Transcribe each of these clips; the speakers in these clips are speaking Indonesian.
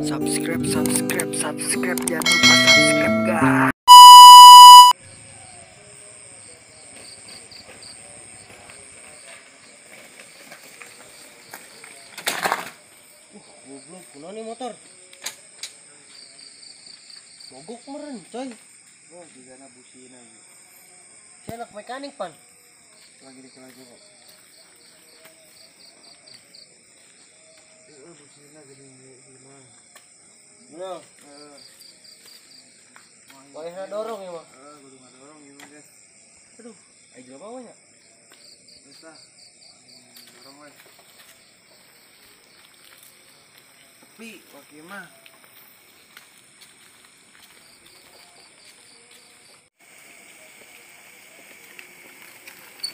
Subscribe, jangan lupa subscribe guys. Goblok, kuno nih motor. Mogok meren, coy. Oh, di sana busina. Saya anak mekanik, Pan. Lagi kok. Busina gede gimana? Bener. Boleh dorong ya, Bang? Kudu ngadorong gimana, guys? Aduh, ayo jelema mah nya. Bisa. Dorong we. Pi, oke mah.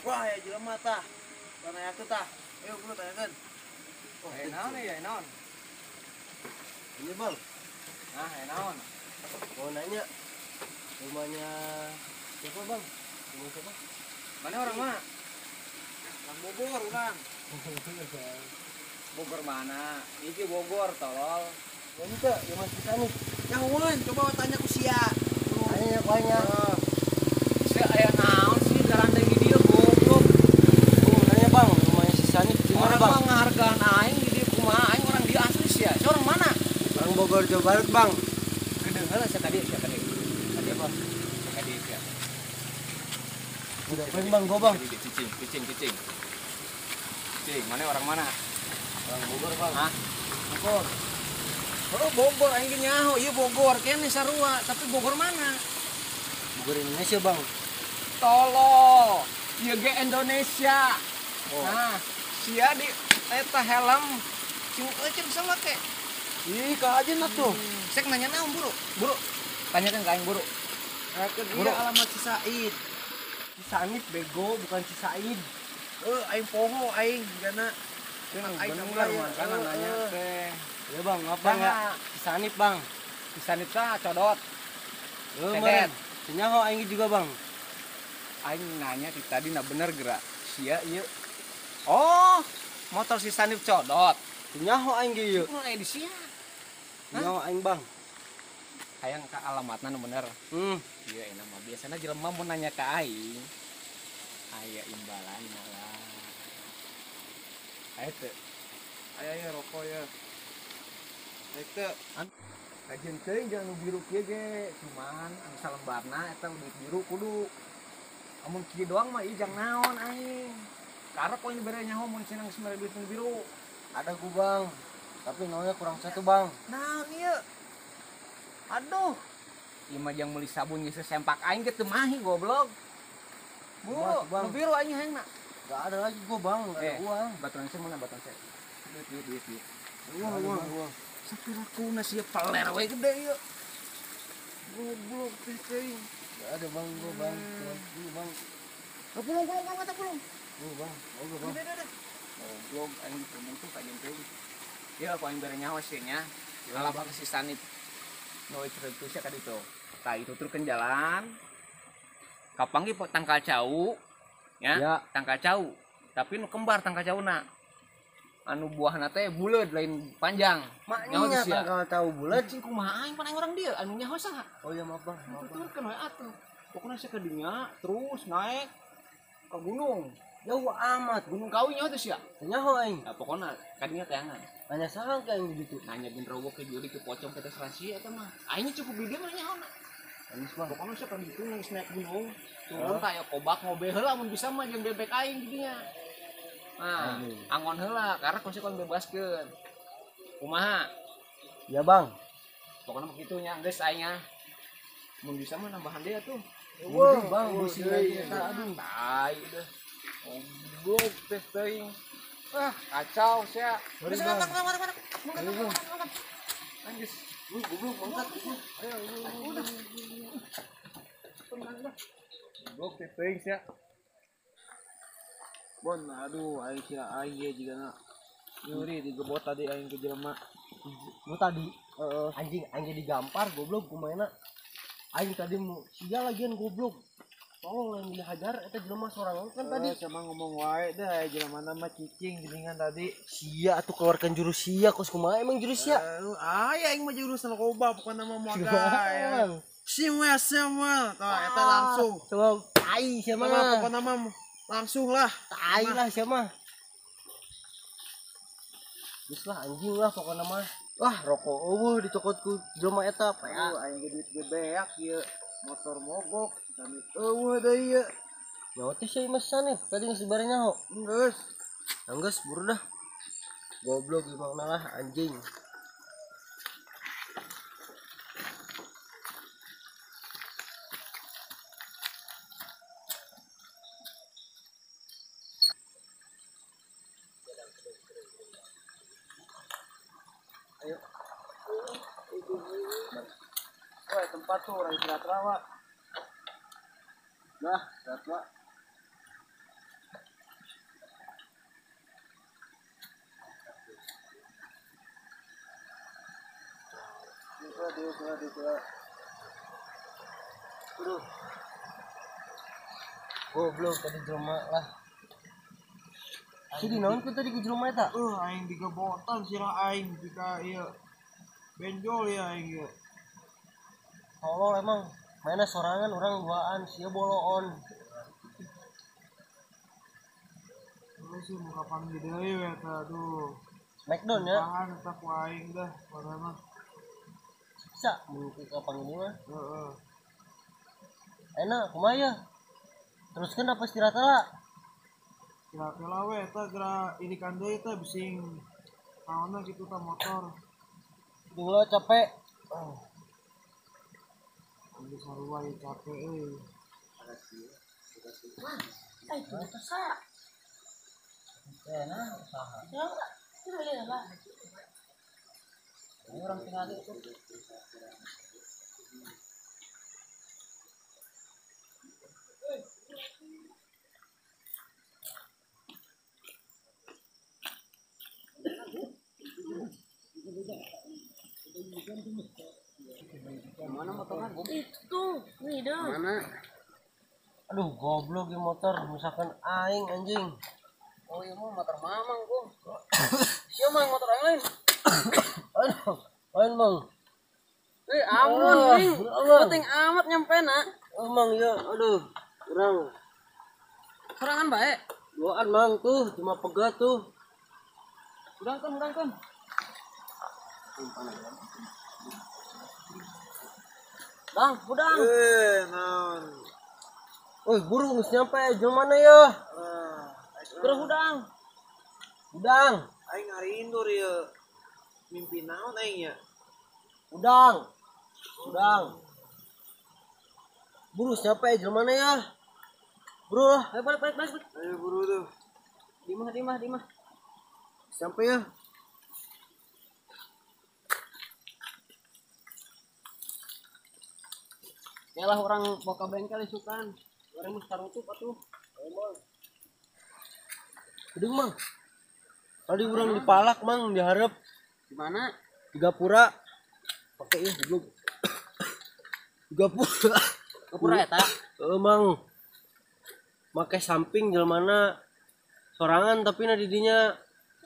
Wah, ya jelema tah. Tanah aku tah. Ayo gua tanyakan. Oh, naon ya, naon? Ini, Bang. Nah, naon? Mau nanya rumahnya siapa, Bang? Rumah siapa? Mana orang mana? Bang Bogor, Bang. Bogor mana? Iki Bogor, tolol. Ya itu, ya Mas kita nih. Yang wan, coba tanya ku sia. Tanya banyak. Si aya naon sih garanda di dieu goblok. Nanya, Bang, rumahnya si Sani gimana, Orang Bang? mah ngahargaan aing di dieu kumaha aing orang dia asli sia. Si orang mana? Bang Bogor, Jawa Barat, Bang. Gede heula sia kadi. Kadi apa? Kadi sia. Udah paling Bang, gua, Bang. Cicing. Cicing, mana orang mana? Bang Bogor, Bang. Hah? Bogor. Oh, Bogor aing ge nyaho, ieu Bogor kene sarua, tapi Bogor mana? Bogor Indonesia, Bang. Tolol. Ieu ge Indonesia. Oh. Nah, sia di eta helm sing euceun sama ke. Ih, ka aja tuh. Sek nanya naon, Buru? Buru. Tanyakan ka aing, Buru. Ke Bro. dia alamat si Said. Si Sanit bego, bukan si Said. Aing poho aing jana. Aing bener, bener makana eh, nanya eh. teh. Ya, Bang, apa Bang, enggak? Si Sanit, Bang. Bisa nita codot. Meren. Tedet. Si Nyaho aing juga, Bang. Aing nanya di tadi na bener gerak. Sia ieu. Oh, motor si Sanip codot. Si Nyaho aing ge ieu. Kunaon aya di sia? Si Nyaho aing, Bang. Hayang ka alamatna nu bener. Iya, enak mah biasana jelema mun nanya ka aing. Aya imbalanna lah. Aya teu. Aya rokok ya. Itu Kajian teuing jangan nu biru kieu ge, cuman anu salembarna eta duit biru kudu. Amun kieu doang mah ieu jang naon aing. Karep poin bere nyaho mun cenah geus mere duit nu biru. ada gua, Bang. Tapi nolnya kurang satu, Bang. Naon ieu? Aduh. Ieu mah jang meuli sabun geus sempak aing ge teu mahi goblok. Bu, Mas, Bang. nu biru aing hayangna. Gak ada lagi gua, Bang. Gak ada uang. Baturan saya mana baturan saya? Duit. Uang. Sakurakuna sia paler we gede ieu. Goblok teh teuing. Gak ada, Bang. Gua, Bang. Dulu, Bang. Pulang mata pulang. Dulu, Bang. Oke, Bang. Goblok aing ditunggu tuh kajian teuing. Ya aku aing bere nyawa sih nya. Alamat si Sanit. No itu sia ka ditu. Tah itu turkeun jalan. Kapanggi tangkal cau. Ya. Tangkal cau. Tapi nu kembar tangkal cauna. Anu buahna teh buleud lain panjang. Maknya tanggal tahu bulat. Cing kumaha aing pan aing orang dieu anu nyaho saha? Oh ya, maaf, Bang. Turkeun we atuh. Pokona sia ka dinya terus naik ke gunung. Jauh amat. Gunung Kawi nyaho teh sia. Nyaho aing. Nah, pokona ka dinya teangan. Hanya salah kayak gitu. Nanya genderuwo ke juri ke pocong ke tes rahasia eta mah. Aing cukup di dieu mah nyaho na. Anis, Bang. Pokona sia ka ditu geus naik gunung. Turun tah aya kobak ngobe heula mun bisa mah jeung bebek aing di dinya. Nah, angon heula karena konsep kon bebaskeun. Kumaha? Ya, Bang. Pokona begitu nya geus aing ah. Mun bisa mah nambahan deui atuh. Wah, Bang, busi lagi. Aduh, tai deh. Goblok teh teuing. Ah, kacau sia. Mari, Geus Bang. mana. Anjis. Goblok, mangkat. Ayo, udah. Tenang dah. Goblok teh teuing sia. Bon, aduh, aing kira aing juga na. Nyuri digebot tadi aing ke jelema. Mu tadi anjing digampar goblok kumaha. Aing tadi mau sia lagian goblok. Oh, yang dihajar eta jelema sorangan kan tadi. Sama ngomong wae dah jelema nama cicing geuningan tadi. Sia atuh keluarkan jurus sia kos kumaha emang jurus sia. Ya aing mah jurus narkoba pokoknya mah modal. Semua. Tah eta langsung. Coba tai sia mah. Pokoknya mah langsung lah. Tai lah sia mah. Geus lah anjing lah pokoknya mah. Wah, rokok eueuh dicokotku jelema eta. Aing ge duit ge beak ieu. Motor mogok, damit eueuh da ieu. Nyawa teh sia mesan nih, tadi geus dibari nyaho. Geus. Anggeus buru dah. Goblok gimana lah anjing. Ayo. Woi, tempat tuh orang istirahat rawa. Nah, istirahat lah. Dua. Aduh. Goblok tadi jelema lah. Jadi naon ku tadi ke jelema eta? Aing digebotan sirah aing jika ieu benjol ya aing ieu. Tolol emang mainnya sorangan orang duaan sia boloon. Terus sih muka panggil deui we eta aduh. Smackdown ya. Tahan eta ku aing dah pokona mah. Bisa mungkin ke panggil mah. Heeh. Enak kumaha ya? Teruskeun apa istirahat lah. Kira-kira we eta geura irikan deui teh bising naonna kitu tah motor. Dulu capek. Ambil sarua ieu capek euy. Enak usaha. Ini orang tinggal itu. Mana motornya? Itu, nih dah. Mana? Aduh, goblok di motor, misalkan aing anjing. Oh iya mau motor mamang gua. Siapa mang motor yang lain? Aduh, lain bang. Amun nih. Penting amat nyampe nak. Emang ya, aduh, kurang. Serangan baik. Duaan mang tuh, cuma pegat tuh. Udangkan. Bang, udang. Naon. Woi, burung geus nyampe, jeung mana ya? Terus udang. Udang, Aing ngarindur ieu. Mimpi naon aing ya? udang. Burung geus nyampe, jeung mana ya? Bro lah, Ayo balik. Ayo buru tuh. Dimah. sampai ya. Yalah orang boka bengkel isukan. Orang mesti tarutup atuh. Gedeng mang. Tadi urang dipalak mang, diharap Di mana? di Gapura. Pakai ya goblok. Di Gapura. Kepura eta. Mang. Make samping jelmana sorangan tapi na didinya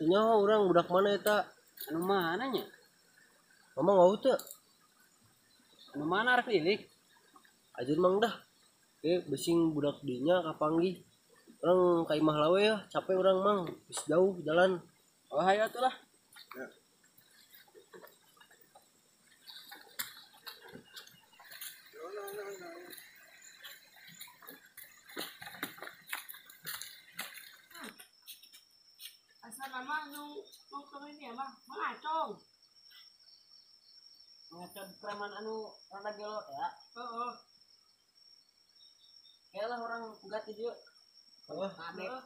nyaho urang budak mana eta? Anu mana nya? Mama ngau teu. Anu mana arek lilik? Ajeun mang dah. Besing budak dinya kapanggih. Orang ka imah lawe ya, capek orang mang. Geus jauh jalan. Oh hayo atuh lah. Asal nama nung ini mah mengacung. Ngecet preman anu rada gelo ya. Heeh. Kayalah orang ganti dia. Adek.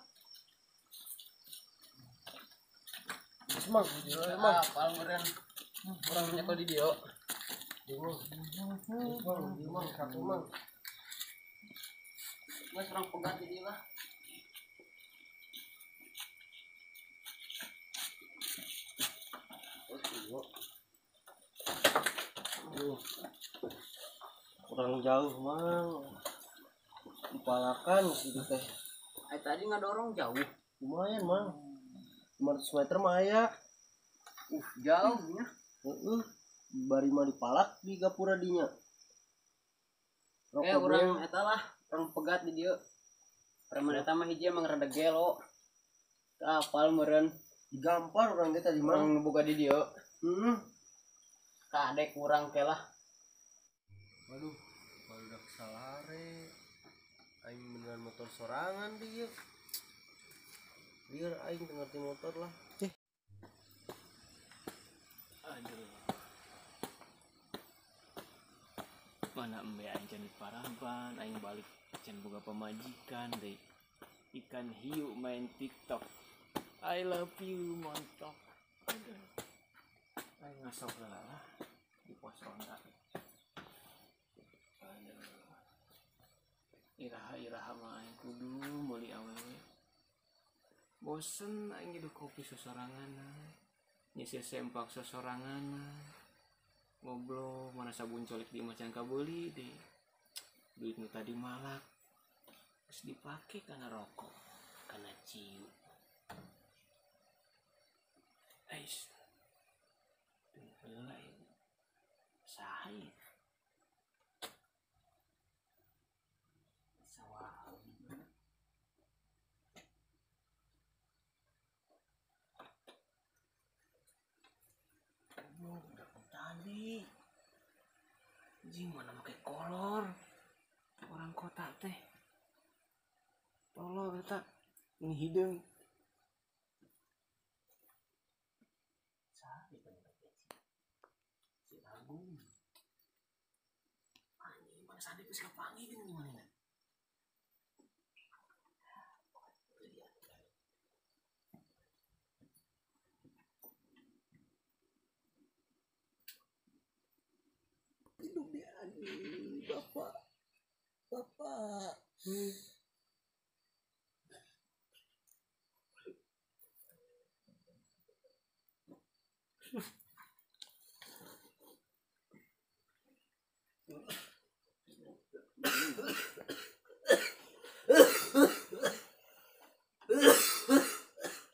Mang, emang Paling keren. Orang nyekel di dia. Mang, satu mang. Mas orang pengganti dia lah. Kurang jauh mang. Dipalakan situ teh. Tadi ngadorong jauh. Lumayan mang. 500 meter mah aya. Jauh nya. Heeh. Bari mah dipalak di gapura dinya. Urang eta lah, urang pegat di dieu. Preman eta mah hiji emang rada gelo. Kapal meureun Digampar urang teh tadi mah. urang boga di dieu. Heeh. Kadek urang teh lah. Waduh, barudak salare. Aing beneran motor sorangan dia. Biar aing ngerti motor lah. Aduh. Mana embe aing can diparaban, aing balik can boga pamajikan deui. Ikan hiu main TikTok. I love you montok. Aduh. Aing ngasok lah di pos ronda. Aduh. Iraha mah aing kudu meuli awewe. Bosen aing hidup kopi sosorangan. Nyisir sempak sosorangan. Ngobrol mana sabun colik di macan kabeli di duit nu tadi malak terus dipake karena rokok karena ciu ais heula ieu saha ieu sawah tadi anjing mana pakai kolor orang kota teh tolol eta ini hideung saha ieu si Agung anjing bang sade geus kapanggih geuning manehna Bapak.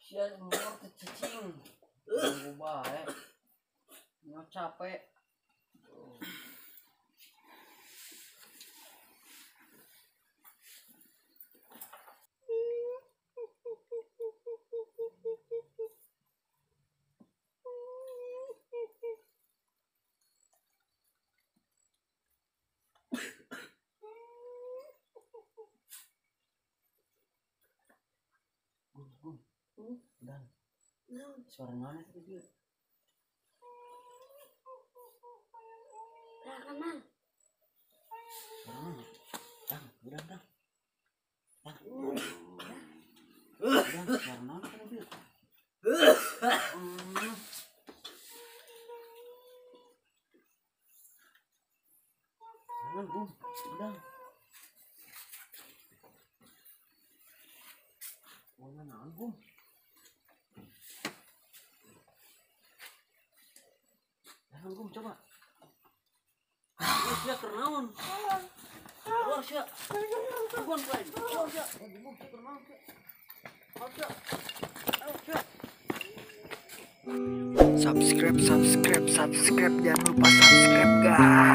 Sia umur teh cicing. Ganggu bae. Nyo capek. Dan suara mana tadi dia? Rakaman. Dang, udah. Suara mana tadi dia? Jangan, udah. Mana Bung? Jangan Bung, coba. Sia kernaon? Keluar sia. Bukan lain. Keluar sia. Bung, kernaon sia. Ayo sia. Subscribe, jangan lupa subscribe guys.